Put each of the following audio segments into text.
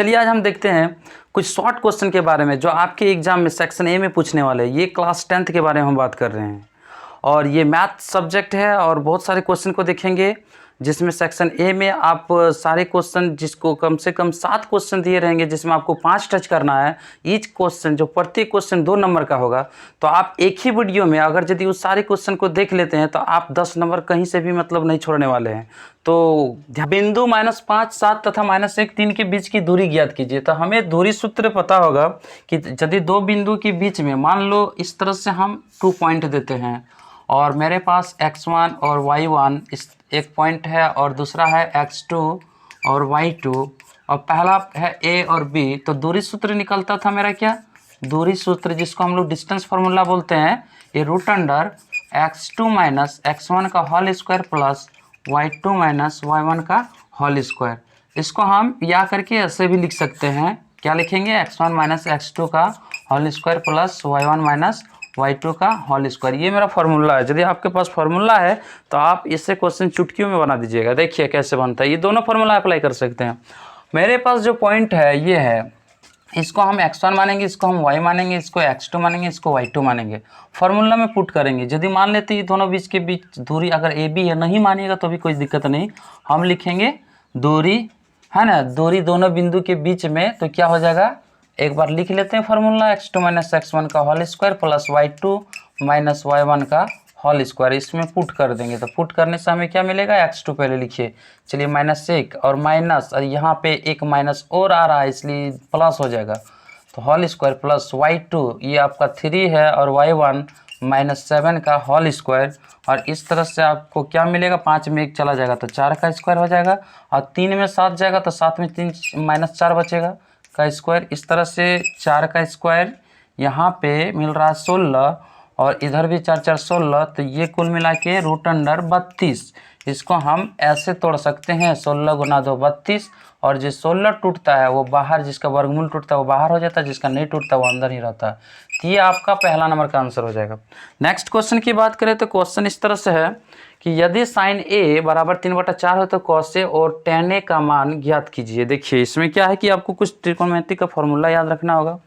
चलिए आज हम देखते हैं कुछ शॉर्ट क्वेश्चन के बारे में जो आपके एग्जाम में सेक्शन ए में पूछने वाले हैं। ये क्लास 10th के बारे में हम बात कर रहे हैं और ये मैथ सब्जेक्ट है और बहुत सारे क्वेश्चन को देखेंगे जिसमें सेक्शन ए में आप सारे क्वेश्चन जिसको कम से कम 7 क्वेश्चन दिए रहेंगे जिसमें आपको 5 टच करना है। ईच क्वेश्चन जो प्रत्येक क्वेश्चन 2 नंबर का होगा, तो आप एक ही वीडियो में अगर यदि उस सारे क्वेश्चन को देख लेते हैं तो आप 10 नंबर कहीं से भी मतलब नहीं छोड़ने वाले हैं। तो बिंदु -5, 7 तथा -1, 3 के बीच की दूरी ज्ञात कीजिए। तो हमें दूरी सूत्र पता होगा कि यदि 2 बिंदु के बीच में मान लो इस तरह से हम 2 पॉइंट देते हैं और मेरे पास x1 और y1 इस एक पॉइंट है और दूसरा है x2 और y2 और पहला है a और b, तो दूरी सूत्र निकलता था मेरा क्या, दूरी सूत्र जिसको हम लोग डिस्टेंस फार्मूला बोलते हैं, ये √अंडर x2 - x1 का whole square plus y2 - y1 का होल स्क्वायर। इसको हम या करके ऐसे भी लिख सकते हैं, क्या लिखेंगे, x1 - x2 का whole square plus y1 - y2 का होल स्क्वायर। ये मेरा फार्मूला है। यदि आपके पास फार्मूला है तो आप इससे क्वेश्चन चुटकियों में बना दीजिएगा। देखिए कैसे बनता है, ये दोनों फार्मूला अप्लाई कर सकते हैं। मेरे पास जो पॉइंट है ये है, इसको हम x1 मानेंगे, इसको हम y मानेंगे, इसको x2 मानेंगे, इसको y2 मानेंगे। फार्मूला में पुट करेंगे। यदि मान लेते ये दोनों बीच के बीच दूरी अगर ए बी है, नहीं मानिएगा तो भी कोई दिक्कत नहीं, हम लिखेंगे दूरी है ना, दूरी दोनों बिंदु के बीच में, तो क्या हो जाएगा, एक बार लिख लेते हैं फार्मूला, x2 - x1 का whole square plus y2 - y1 का होल स्क्वायर। इसमें पुट कर देंगे तो पुट करने से हमें क्या मिलेगा, x2 पहले लिखिए, चलिए -1 और माइनस, और यहाँ पे एक माइनस और आ रहा है इसलिए प्लस हो जाएगा, तो होल स्क्वायर प्लस y2 ये आपका 3 है और y1 -7 का होल स्क्वायर। और इस तरह से आपको क्या मिलेगा, 5 में 1 चला जाएगा तो 4 का स्क्वायर हो जाएगा और 3 में 7 जाएगा तो 7 में 3 -4 बचेगा का स्क्वायर। इस तरह से 4 का स्क्वायर यहाँ पे मिल रहा है 16 और इधर भी 4 4 16, तो ये कुल मिला के √अंडर 32। इसको हम ऐसे तोड़ सकते हैं, 16 × 2 32, और जो 16 टूटता है वो बाहर, जिसका वर्गमूल टूटता है वो बाहर हो जाता है, जिसका नहीं टूटता वो अंदर ही रहता है। तो ये आपका पहला नंबर का आंसर हो जाएगा। नेक्स्ट क्वेश्चन की बात करें तो क्वेश्चन इस तरह से है कि यदि sin a बराबर 3/4 हो तो cos a और tan a का मान ज्ञात कीजिए। देखिए इसमें क्या है कि आपको कुछ त्रिकोणमिति का फॉर्मूला याद रखना होगा।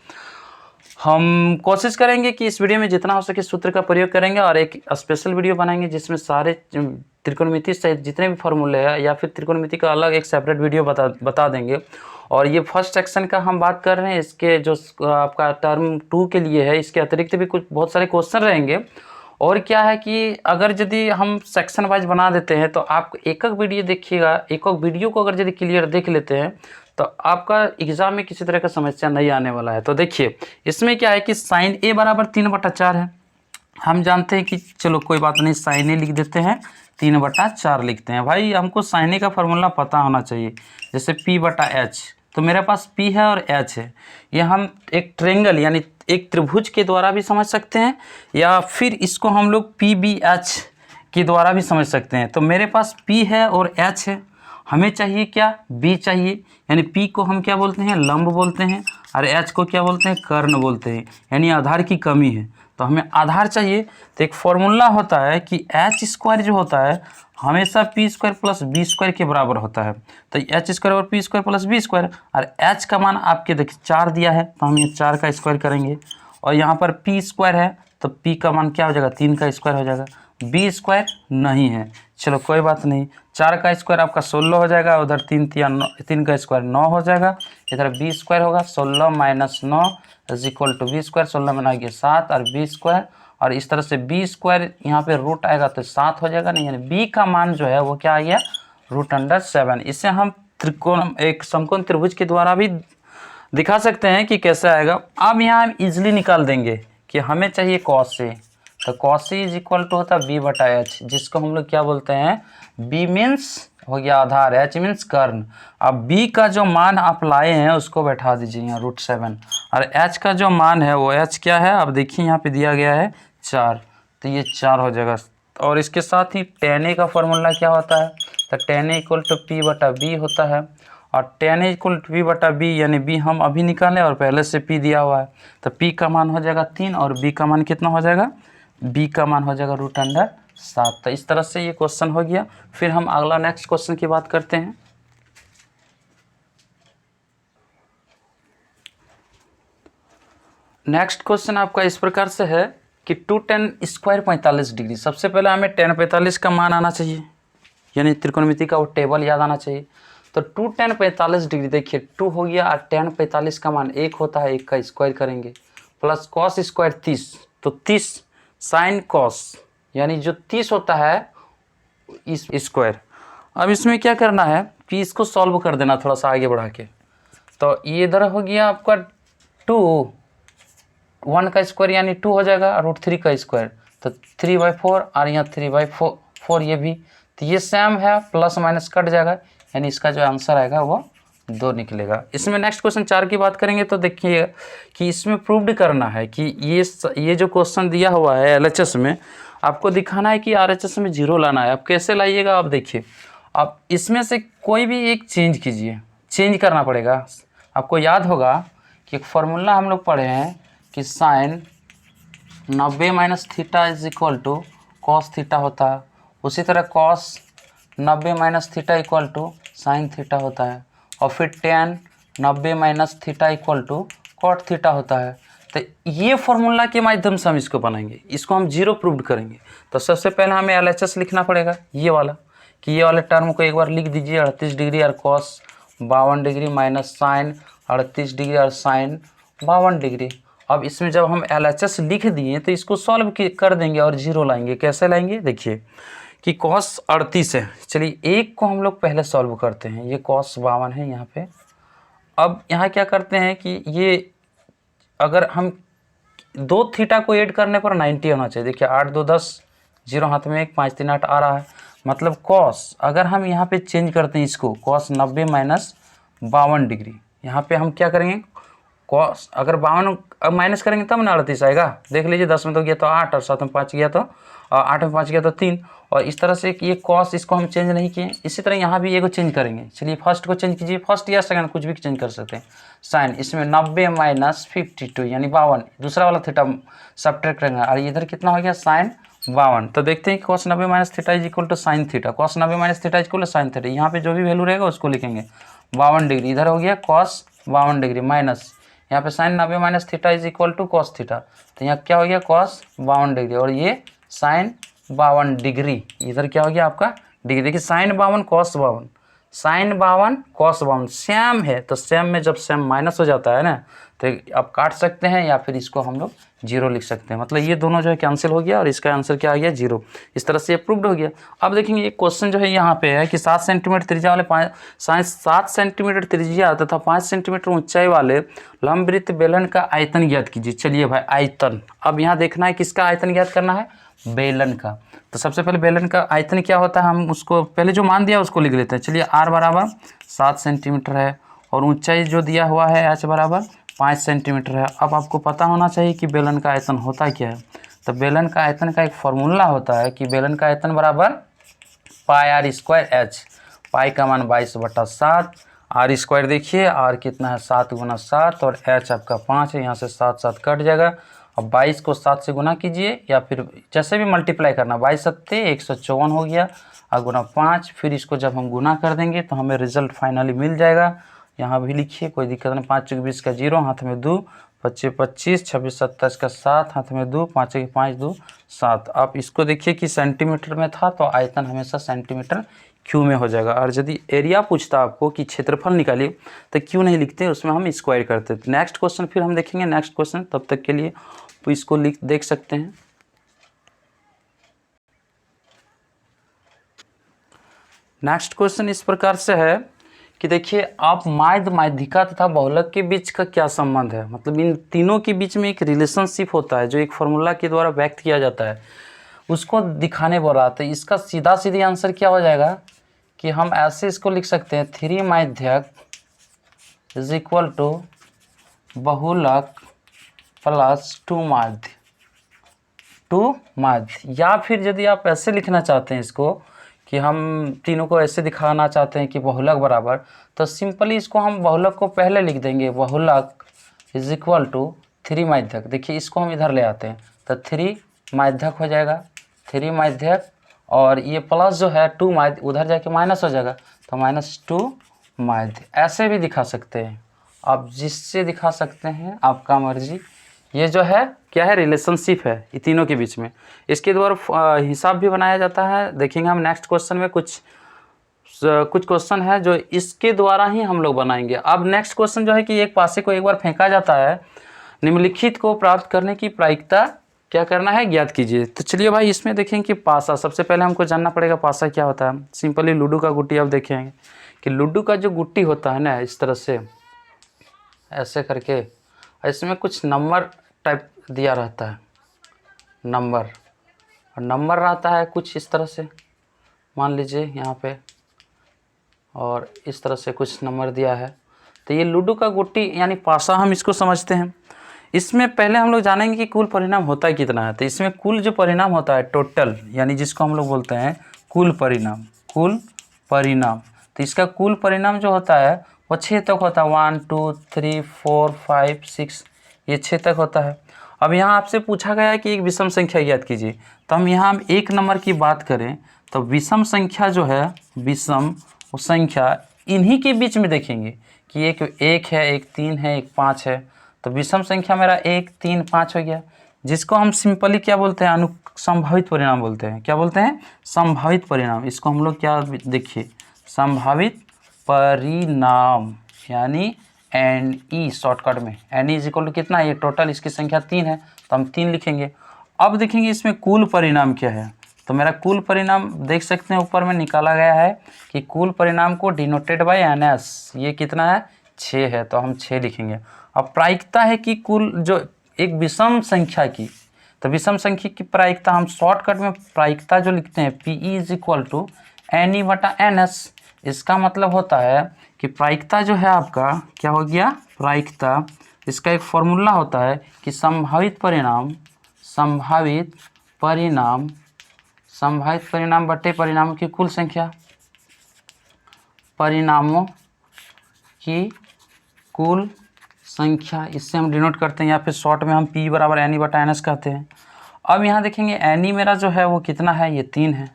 हम कोशिश करेंगे कि इस वीडियो में जितना हो सके सूत्र का प्रयोग करेंगे और एक स्पेशल वीडियो बनाएंगे जिसमें सारे त्रिकोणमिति सहित जितने भी फॉर्मूले हैं या फिर त्रिकोणमिति का अलग एक सेपरेट वीडियो बता देंगे। और ये फर्स्ट सेक्शन का हम बात कर रहे हैं, इसके जो आपका टर्म 2 के लिए है, इसके अतिरिक्त भी कुछ बहुत सारे क्वेश्चन रहेंगे। और क्या है कि अगर यदि हम सेक्शन वाइज बना देते हैं तो आप एक वीडियो देखिएगा, एक वीडियो को अगर यदि क्लियर देख लेते हैं तो आपका एग्जाम में किसी तरह का समस्या नहीं आने वाला है। तो देखिए इसमें क्या है कि sin a बराबर 3/4 है। हम जानते हैं कि चलो कोई बात नहीं, sin a लिख देते हैं, 3/4 लिखते हैं। भाई हमको sin a का फॉर्मूला पता होना चाहिए, जैसे p/h, तो मेरे पास p है और h है। ये हम एक ट्रेंगल यानी एक त्रिभुज के द्वारा भी समझ सकते हैं या फिर इसको हम लोग PBH के द्वारा भी समझ सकते हैं। तो मेरे पास p है और h है, हमें चाहिए क्या, b चाहिए, यानी p को हम क्या बोलते हैं, लंब बोलते हैं, और h को क्या बोलते हैं, कर्ण बोलते हैं, यानी आधार की कमी है। तो हमें आधार चाहिए, तो एक फॉर्मूला होता है कि h² जो होता है हमेशा p² प्लस b² के बराबर होता है। तो h² और p² प्लस b², और h का मान आपके देखिए 4 दिया है तो हम ये 4 का स्क्वायर करेंगे, और यहाँ पर p² है तो p का मान क्या हो जाएगा, 3 का स्क्वायर हो जाएगा, b² नहीं है, चलो कोई बात नहीं, 4 का स्क्वायर आपका 16 हो जाएगा, उधर 3 का स्क्वायर 9 हो जाएगा, इधर b² होगा, 16 - 9 = b², 16 में 9 के 7 और b², और इस तरह से b² यहाँ पे रूट आएगा तो 7 हो जाएगा, नहीं यानी b का मान जो है वो क्या आ गया, √7। इसे हम त्रिकोण एक समकोण त्रिभुज के द्वारा भी दिखा सकते हैं कि कैसे आएगा। अब यहाँ हम इजिली निकाल देंगे कि हमें चाहिए cos a, तो cos a = होता है b/h, जिसको हम लोग क्या बोलते हैं, b मीन्स हो गया आधार, h मीन्स कर्ण। अब b का जो मान आप लाए हैं उसको बैठा दीजिए यहाँ √7, और h का जो मान है वो h क्या है, अब देखिए यहाँ पे दिया गया है 4, तो ये 4 हो जाएगा। और इसके साथ ही tan a का फॉर्मूला क्या होता है, तो tan a = p/b होता है, और tan a = p/b, यानी b हम अभी निकालें और पहले से p दिया हुआ है, तो p का मान हो जाएगा 3 और b का मान कितना हो जाएगा, b का मान हो जाएगा √7। तो इस तरह से ये क्वेश्चन हो गया। फिर हम अगला नेक्स्ट क्वेश्चन की बात करते हैं। नेक्स्ट क्वेश्चन आपका इस प्रकार से है कि 2tan स्क्वायर 45 डिग्री। सबसे पहले हमें tan 45 का मान आना चाहिए, यानी त्रिकोणमिति का वो टेबल याद आना चाहिए। तो 2tan 45 डिग्री, देखिए 2 हो गया और tan 45 का मान 1 होता है, 1 का स्क्वायर करेंगे, प्लस कॉस स्क्वायर 30, तो 30 साइन कॉस, यानी जो 30 होता है इस स्क्वायर। अब इसमें क्या करना है कि इसको सॉल्व कर देना थोड़ा सा आगे बढ़ा के। तो ये इधर हो गया आपका 2, 1 का स्क्वायर यानी 2 हो जाएगा, और √3 का स्क्वायर तो 3/4, और यहाँ 3/4 ये भी, तो ये सेम है, प्लस माइनस कट जाएगा, यानी इसका जो आंसर आएगा वो 2 निकलेगा। इसमें नेक्स्ट क्वेश्चन 4 की बात करेंगे तो देखिए कि इसमें प्रूव्ड करना है कि ये जो क्वेश्चन दिया हुआ है LHS में, आपको दिखाना है कि RHS में 0 लाना है। आप कैसे लाइएगा, आप देखिए, आप इसमें से कोई भी एक चेंज कीजिए, चेंज करना पड़ेगा। आपको याद होगा कि एक फार्मूला हम लोग पढ़े हैं कि sine 90 minus theta is equal to cos theta होता है, उसी तरह cos 90 minus theta equal to sine theta होता है, और फिर tan 90 minus theta equal to cot theta होता है। तो ये फार्मूला के माध्यम से हम इसको बनाएंगे, इसको हम 0 प्रूव करेंगे। तो सबसे पहले हमें LHS लिखना पड़ेगा ये वाला, कि ये वाले टर्म को एक बार लिख दीजिए, 38 डिग्री और cos 52 degree minus sine 38 degree और साइन 52 डिग्री। अब इसमें जब हम LHS लिख दिए तो इसको सॉल्व कर देंगे और 0 लाएंगे। कैसे लाएंगे, देखिए कि कॉस 38 है, चलिए एक को हम लोग पहले सॉल्व करते हैं, ये कॉस 52 है यहाँ पे। अब यहाँ क्या करते हैं कि ये अगर हम 2 थीटा को ऐड करने पर 90 होना चाहिए। देखिए 8 2 10, 0 हाथ में 1, 5 3 8 आ रहा है, मतलब कॉस अगर हम यहाँ पे चेंज करते हैं इसको, कॉस 90 माइनस 52 डिग्री, यहाँ पे हम क्या करेंगे, कॉस अगर 52 माइनस करेंगे तब ना 38 आएगा। देख लीजिए 10 में तो गया तो 8, और 7 में 5 गया तो 8 में 5 गया तो 3, और इस तरह से ये कॉस इसको हम चेंज नहीं किए। इसी तरह यहाँ भी ये को चेंज करेंगे। चलिए फर्स्ट को चेंज कीजिए, फर्स्ट या सेकंड कुछ भी चेंज कर सकते हैं। साइन इसमें 90 माइनस 52 यानी 52, दूसरा वाला थीटा सब्ट्रैक्ट करेंगे, और इधर कितना हो गया साइन 52। तो देखते हैं कि cos 90 minus theta is equal to sine theta, cos 90 minus theta is equal to sine theta. यहाँ पे जो भी वैल्यू रहेगा उसको लिखेंगे 52 डिग्री, इधर हो गया कॉस 52 डिग्री माइनस यहाँ पे sine 90 minus theta is equal to cos theta, तो यहाँ क्या हो गया कॉस 52 डिग्री, और ये साइन 52 डिग्री, इधर क्या हो गया आपका डिग्री। देखिए sine 52 cos 52, sine 52 cos 52 same है, तो सेम में जब सेम माइनस हो जाता है ना, तो आप काट सकते हैं या फिर इसको हम लोग 0 लिख सकते हैं। मतलब ये दोनों जो है कैंसिल हो गया और इसका आंसर क्या आ गया 0। इस तरह से ये प्रूव्ड हो गया। अब देखेंगे ये क्वेश्चन जो है यहाँ पे है कि 7 सेंटीमीटर त्रिज्या वाले 7 सेंटीमीटर त्रिज्या तथा 5 सेंटीमीटर ऊंचाई वाले लंबवृत्त बेलन का आयतन ज्ञात कीजिए। चलिए भाई आयतन, अब यहाँ देखना है किसका आयतन ज्ञात करना है, बेलन का। तो सबसे पहले बेलन का आयतन क्या होता है, हम उसको पहले जो मान दिया उसको लिख लेते हैं। चलिए r बराबर 7 सेंटीमीटर है, और ऊंचाई जो दिया हुआ है h बराबर 5 सेंटीमीटर है। अब आपको पता होना चाहिए कि बेलन का आयतन होता क्या है। तो बेलन का आयतन का एक फार्मूला होता है कि बेलन का आयतन बराबर पाई r स्क्वायर h, पाई का मान 22/7, r स्क्वायर देखिए r कितना है 7 × 7, और h आपका 5 है, यहाँ से 7 7 कट जाएगा। अब 22 को 7 से गुना कीजिए या फिर जैसे भी मल्टीप्लाई करना, 22 7 154 हो गया, और गुना 5, फिर इसको जब हम गुना कर देंगे तो हमें रिजल्ट फाइनली मिल जाएगा। यहाँ भी लिखिए, कोई दिक्कत नहीं। 5 × 20 का 0, हाथ में 2, 25 25, 26 27 का 7, हाथ में 2, 5 × 5 2 7। आप इसको देखिए कि सेंटीमीटर में था तो आयतन हमेशा सेंटीमीटर क्यू में हो जाएगा। और यदि एरिया पूछता आपको कि क्षेत्रफल निकालिए तो क्यों नहीं लिखते, उसमें हम स्क्वायर करते। तो नेक्स्ट क्वेश्चन फिर हम देखेंगे नेक्स्ट क्वेश्चन, तब तक के लिए तो इसको देख सकते हैं। नेक्स्ट क्वेश्चन इस प्रकार से है कि देखिए आप माध्य माध्यिका तथा बहुलक के बीच का क्या संबंध है, मतलब इन तीनों के बीच में एक रिलेशनशिप होता है जो एक फार्मूला के द्वारा व्यक्त किया जाता है, उसको दिखाने बोल रहा था। इसका सीधा सीधी आंसर क्या हो जाएगा कि हम ऐसे इसको लिख सकते हैं 3 माध्यक इज इक्वल टू बहुलक प्लस 2 माध्य, 2 माध्य। या फिर यदि आप ऐसे लिखना चाहते हैं इसको कि हम तीनों को ऐसे दिखाना चाहते हैं कि बहुलक बराबर, तो सिंपली इसको हम बहुलक को पहले लिख देंगे, बहुलक इज इक्वल टू 3 माध्यक। देखिए इसको हम इधर ले आते हैं तो 3 माध्यक हो जाएगा, 3 माध्यक, और ये प्लस जो है 2 माध्य उधर जाके माइनस हो जाएगा, तो -2 माध्य। ऐसे भी दिखा सकते हैं आप, जिससे दिखा सकते हैं आपका मर्जी, ये जो है क्या है, रिलेशनशिप है ये तीनों के बीच में। इसके द्वारा हिसाब भी बनाया जाता है, देखेंगे हम नेक्स्ट क्वेश्चन में। कुछ क्वेश्चन है जो इसके द्वारा ही हम लोग बनाएंगे। अब नेक्स्ट क्वेश्चन जो है कि एक पासे को एक बार फेंका जाता है, निम्नलिखित को प्राप्त करने की प्रायिकता क्या करना है, ज्ञात कीजिए। तो चलिए भाई इसमें देखेंगे कि पासा, सबसे पहले हमको जानना पड़ेगा पासा क्या होता है। सिंपली लूडो का गुट्टी आप देखेंगे कि लूडो का जो गुट्टी होता है ना, इस तरह से ऐसे करके, इसमें कुछ नंबर टाइप दिया रहता है, नंबर, और नंबर रहता है कुछ इस तरह से, मान लीजिए यहाँ पे, और इस तरह से कुछ नंबर दिया है। तो ये लूडो का गुट्टी यानी पासा हम इसको समझते हैं। इसमें पहले हम लोग जानेंगे कि कुल परिणाम होता है कितना है। तो इसमें कुल जो परिणाम होता है टोटल, यानी जिसको हम लोग बोलते हैं कुल परिणाम, कुल परिणाम। तो इसका कुल परिणाम जो होता है वो 6 तक होता है, 1 2 3 4 5 6, ये 6 तक होता है। अब यहाँ आपसे पूछा गया है कि एक विषम संख्या ज्ञात कीजिए। तो हम यहाँ एक नंबर की बात करें तो विषम संख्या जो है, विषम संख्या इन्हीं के बीच में देखेंगे कि एक है, एक 3 है, एक 5 है। तो विषम संख्या मेरा 1 3 5 हो गया, जिसको हम सिंपली क्या बोलते हैं, संभावित परिणाम बोलते हैं। क्या बोलते हैं, संभावित परिणाम। इसको हम लोग क्या देखिए, संभावित परिणाम यानी NE शॉर्टकट में। NE इज इक्वल टू कितना है, ये टोटल इसकी संख्या 3 है तो हम 3 लिखेंगे। अब देखेंगे इसमें कुल परिणाम क्या है। तो मेरा कुल परिणाम देख सकते हैं ऊपर में निकाला गया है कि कुल परिणाम को डिनोटेड बाय NS, ये कितना है 6 है, तो हम 6 लिखेंगे। अब प्रायिकता है कि कुल जो एक विषम संख्या की, तो विषम संख्या की प्रायिकता हम शॉर्टकट में प्रायिकता जो लिखते हैं PE is equal to NE/NS। इसका मतलब होता है कि प्रायिकता जो है आपका क्या हो गया, प्रायिकता, इसका एक फॉर्मूला होता है कि संभावित परिणाम बटे परिणामों की कुल संख्या, परिणामों की कुल संख्या, इससे हम डिनोट करते हैं, या फिर शॉर्ट में हम P बराबर NE/NS कहते हैं। अब यहाँ देखेंगे NE मेरा जो है वो कितना है, ये 3 है,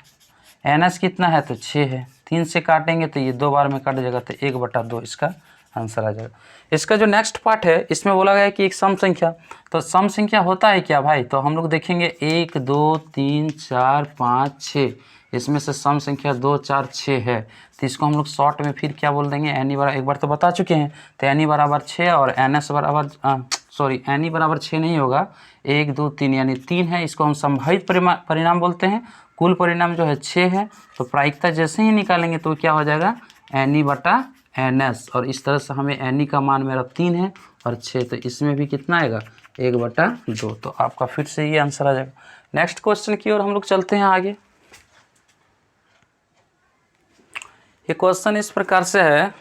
NS कितना है तो 6 है। 3 से काटेंगे तो ये 2 बार में कट जाएगा, तो 1/2 इसका आंसर आ जाएगा। इसका जो नेक्स्ट पार्ट है इसमें बोला गया है कि एक सम संख्या, तो सम संख्या होता है क्या भाई, तो हम लोग देखेंगे 1 2 3 4 5 6, इसमें से सम संख्या 2 4 6 है। तो इसको हम लोग शॉर्ट में फिर क्या बोल देंगे, NE बराबर, एक बार तो बता चुके हैं, तो NE बराबर 6 और NS बराबर NE बराबर 6 नहीं होगा, 1 2 3 यानी 3 है। इसको हम संभावित परिणाम बोलते हैं। कुल परिणाम जो है 6 है, तो प्रायिकता जैसे ही निकालेंगे तो क्या हो जाएगा NE/NS, और इस तरह से हमें NE का मान मेरा 3 है और 6, तो इसमें भी कितना आएगा 1/2, तो आपका फिर से ये आंसर आ जाएगा। नेक्स्ट क्वेश्चन की ओर हम लोग चलते हैं आगे। ये क्वेश्चन इस प्रकार से है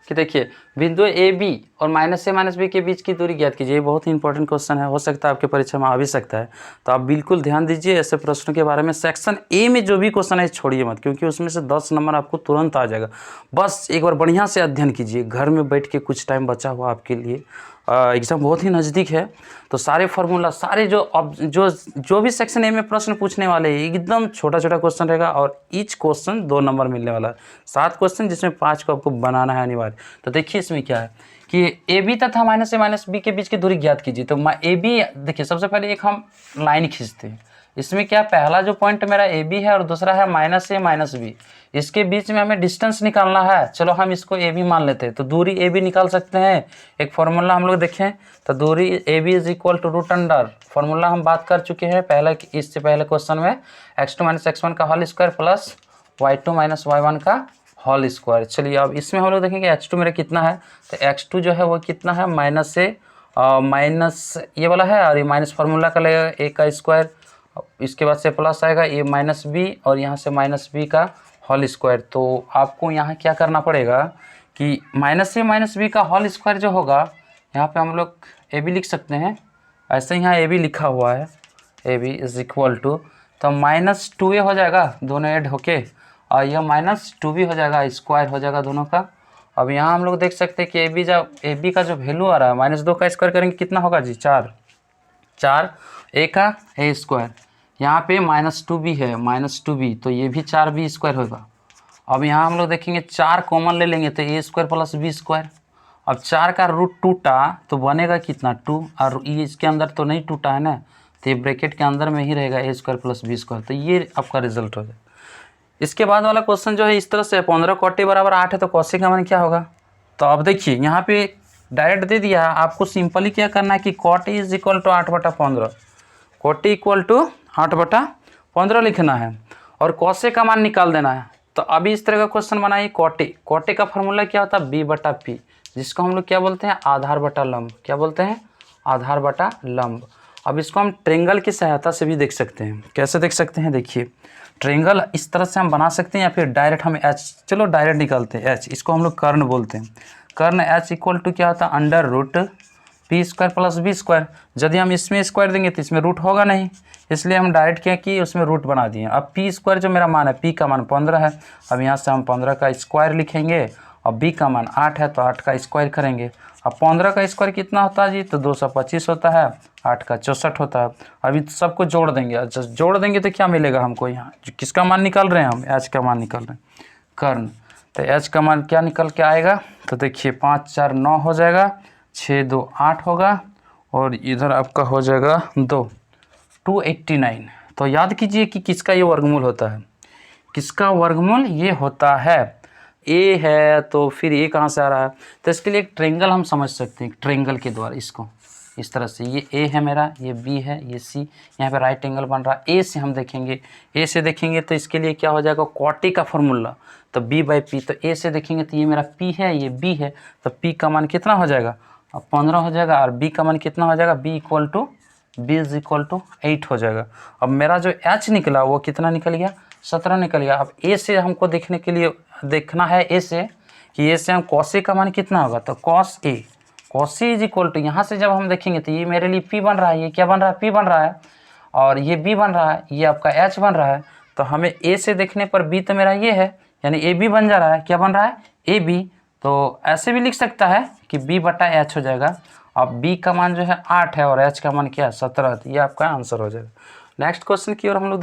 कि देखिए, बिंदु AB और -A-B के बीच की दूरी ज्ञात कीजिए। ये बहुत ही इंपॉर्टेंट क्वेश्चन है, हो सकता है आपके परीक्षा में आ भी सकता है, तो आप बिल्कुल ध्यान दीजिए ऐसे प्रश्नों के बारे में। सेक्शन A में जो भी क्वेश्चन है छोड़िए मत, क्योंकि उसमें से 10 नंबर आपको तुरंत आ जाएगा। बस एक बार बढ़िया से अध्ययन कीजिए, घर में बैठ के कुछ टाइम बचा हुआ आपके लिए, एग्ज़ाम बहुत ही नज़दीक है, तो सारे फार्मूला, सारे जो भी सेक्शन A में प्रश्न पूछने वाले हैं एकदम छोटा छोटा क्वेश्चन रहेगा, और ईच क्वेश्चन 2 नंबर मिलने वाला है। 7 क्वेश्चन जिसमें 5 को आपको बनाना है अनिवार्य। तो देखिए इसमें क्या है कि AB तथा -A-B के बीच की दूरी ज्ञात कीजिए। तो AB देखिए, सबसे पहले एक हम लाइन खींचते हैं। इसमें क्या, पहला जो पॉइंट मेरा AB है और दूसरा है -A-B, इसके बीच में हमें डिस्टेंस निकालना है। चलो हम इसको AB मान लेते हैं, तो दूरी AB निकाल सकते हैं। एक फॉर्मूला हम लोग देखें तो दूरी AB is equal to √, formula हम बात कर चुके हैं पहले, इससे पहले क्वेश्चन में, x2 - x1 का whole square plus y2 - y1 का होल स्क्वायर। चलिए अब इसमें हम लोग देखेंगे x2 मेरा कितना है, तो x2 जो है वो कितना है, माइनस ये वाला है, और ये माइनस फार्मूला का लगेगा a का स्क्वायर, इसके बाद से प्लस आएगा ये -b, और यहाँ से -b का होल स्क्वायर। तो आपको यहाँ क्या करना पड़ेगा कि -a - b का होल स्क्वायर जो होगा, यहाँ पे हम लोग AB लिख सकते हैं, ऐसे यहाँ AB लिखा हुआ है, AB इज इक्वल टू, तो -2a हो जाएगा दोनों ऐड होके, और यह -2b हो जाएगा, स्क्वायर हो जाएगा दोनों का। अब यहाँ हम लोग देख सकते हैं कि AB का जो वैल्यू आ रहा है, -2 का स्क्वायर करेंगे कितना होगा जी, 4 a का a स्क्वायर, यहाँ पे -2b है, -2b, तो ये भी 4b स्क्वायर होगा। अब यहाँ हम लोग देखेंगे 4 कॉमन ले लेंगे तो a square plus b square, अब 4 का रूट टूटा तो बनेगा कितना 2, और ये इसके अंदर तो नहीं टूटा है ना, तो ये ब्रैकेट के अंदर में ही रहेगा a square plus B square. तो ये आपका रिजल्ट हो जाएगा। इसके बाद वाला क्वेश्चन जो है इस तरह से 15 cot a बराबर 8 है, तो cos a का मान क्या होगा। तो अब देखिए यहाँ पे डायरेक्ट दे दिया, आपको सिंपली क्या करना है कि cot a is equal to 8/15, cot a equal to 8/15 लिखना है और cos a का मान निकाल देना है। तो अभी इस तरह का क्वेश्चन बनाइए। cot a का फॉर्मूला क्या होता है b/p, जिसको हम लोग क्या बोलते हैं आधार बटा लंब। क्या बोलते हैं आधार बटा लंब। अब इसको हम ट्रेंगल की सहायता से भी देख सकते हैं। कैसे देख सकते हैं, देखिए ट्रेंगल इस तरह से हम बना सकते हैं या फिर डायरेक्ट हम एच, चलो डायरेक्ट निकालते हैं एच, इसको हम लोग कर्ण बोलते हैं। कर्ण एच इक्वल टू क्या होता है under root P square plus B square. यदि हम इसमें स्क्वायर देंगे तो इसमें रूट होगा नहीं, इसलिए हम डायरेक्ट क्या किए उसमें रूट बना दिए। अब पी स्क्वायर जो मेरा मान है, पी का मान 15 है, अब यहाँ से हम 15 का स्क्वायर लिखेंगे और बी का मान 8 है तो 8 का स्क्वायर करेंगे। अब 15 का स्क्वायर कितना होता है जी, तो 225 होता है, 8 का 64 होता है। अभी सबको जोड़ देंगे, जोड़ देंगे तो क्या मिलेगा हमको, यहाँ किसका मान निकाल रहे हैं हम, एच का मान निकाल रहे हैं कर्ण। तो एच का मान क्या निकल के आएगा, तो देखिए 5 4 9 हो जाएगा, 6 2 8 होगा और इधर आपका हो जाएगा 289। तो याद कीजिए कि किसका ये वर्गमूल होता है, किसका वर्गमूल ये होता है, ए है तो फिर ए कहाँ से आ रहा है। तो इसके लिए एक ट्रेंगल हम समझ सकते हैं, ट्रेंगल के द्वारा इसको इस तरह से, ये ए है मेरा, ये बी है, ये सी, यहाँ पे राइट एंगल बन रहा है। ए से हम देखेंगे, ए से देखेंगे तो इसके लिए क्या हो जाएगा cot a का फॉर्मूला, तो b/p। तो ए से देखेंगे तो ये मेरा p है, ये b है, तो p का मान कितना हो जाएगा, अब 15 हो जाएगा, और b का मान कितना हो जाएगा, b इज इक्वल टू 8 हो जाएगा। अब मेरा जो h निकला वो कितना निकल गया, 17 निकल गया। अब ए से हमको देखने के लिए देखना है ए से कि ए से हम cos a का मान कितना होगा, तो cos a is equal to, यहाँ से जब हम देखेंगे तो ये मेरे लिए p बन रहा है, ये क्या बन रहा है p बन रहा है, और ये b बन रहा है, ये आपका h बन रहा है। तो हमें a से देखने पर b तो मेरा ये है, यानी ए बी बन जा रहा है, क्या बन रहा है ए बी। तो ऐसे भी लिख सकता है कि b/h हो जाएगा। अब b का मान जो है 8 है और h का मान क्या है 17, ये आपका आंसर हो जाएगा। नेक्स्ट क्वेश्चन की ओर हम लोग